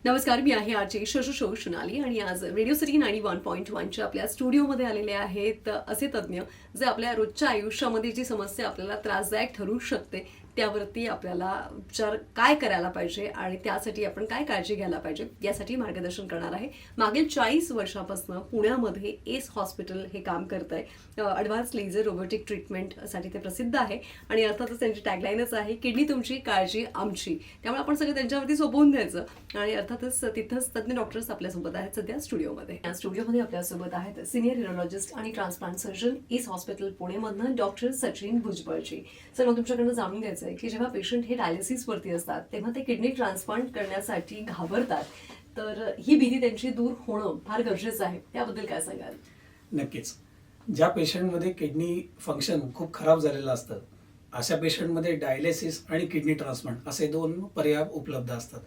नमस्कार, मी आहे आरजे शशुशो सोनाली आणि आज रेडिओ सिटी 91.1च्या आपल्या स्टुडिओमध्ये आलेले आहेत असे तज्ज्ञ जे आपल्या रोजच्या आयुष्यामध्ये जी समस्या आपल्याला त्रासदायक ठरू शकते त्यावरती आपल्याला उपचार काय करायला पाहिजे आणि त्यासाठी आपण काय काळजी घ्यायला पाहिजे यासाठी मार्गदर्शन करणार आहे. मागील 40 वर्षापासून पुण्यामध्ये एस हॉस्पिटल हे काम करत आहे. ॲडव्हान्स लेझर रोबोटिक ट्रीटमेंटसाठी ते प्रसिद्ध आहे आणि अर्थातच त्यांची टॅगलाईनच आहे, किडनी तुमची काळजी आमची. त्यामुळे आपण सगळं त्यांच्यावरती सोपवून द्यायचं आणि अर्थातच तिथंच तज्ज्ञ डॉक्टर्स आपल्यासोबत आहेत सध्या स्टुडिओमध्ये. या स्टुडिओमध्ये आपल्यासोबत आहेत सिनियर न्यूरोलॉजिस्ट आणि ट्रान्सप्लांट सर्जन एस हॉस्पिटल पुणेमधनं डॉक्टर सचिन भुजबळजी. सर, मग तुमच्याकडनं जाणून घ्यायचं आहे की जेव्हा पेशंट हे डायलिसिसवरती असतात तेव्हा ते किडनी ट्रान्सप्लांट करण्यासाठी घाबरतात, तर ही भीती त्यांची दूर होणं फार गरजेचं आहे, त्याबद्दल काय सांगाल? नक्कीच. ज्या पेशंटमध्ये किडनी फंक्शन खूप खराब झालेलं असतं अशा पेशंटमध्ये डायलिसिस आणि किडनी ट्रान्सप्लांट असे दोन पर्याय उपलब्ध असतात.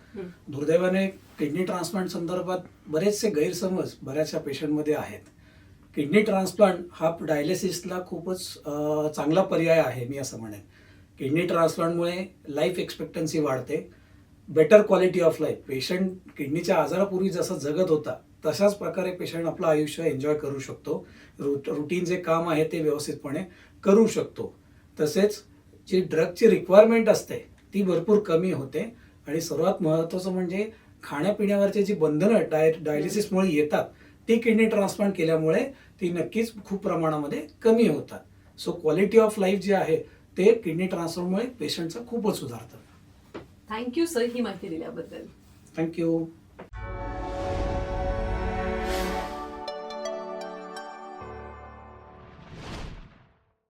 दुर्दैवाने किडनी ट्रान्सप्लांट संदर्भात बरेचसे गैरसमज बऱ्याचशा पेशंटमध्ये आहेत. किडनी ट्रान्सप्लांट हा डायलिसिसला खूपच चांगला पर्याय आहे, मी असं म्हणेन. किडनी ट्रान्सप्लांटमुळे लाईफ एक्सपेक्टन्सी वाढते, better quality of life. Patient किडनीच्या आजारापूर्वी जसं जगत होता तशाच प्रकारे पेशंट आपलं आयुष्य एन्जॉय करू शकतो. रुटीन जे काम आहे ते व्यवस्थितपणे करू शकतो. तसेच जी ड्रगची रिक्वायरमेंट असते ती भरपूर कमी होते आणि सर्वात महत्त्वाचं म्हणजे खाण्यापिण्यावरची जी बंधनं डायलिसिसमुळे येतात ती किडनी ट्रान्सप्लांट केल्यामुळे ती नक्कीच खूप प्रमाणामध्ये कमी होतात. सो क्वालिटी ऑफ लाईफ जे आहे ते किडनी ट्रान्सप्लांटमुळे पेशंटचं खूपच सुधारतं. थँक्यू सर, ही माहिती दिल्याबद्दल. थँक्यू.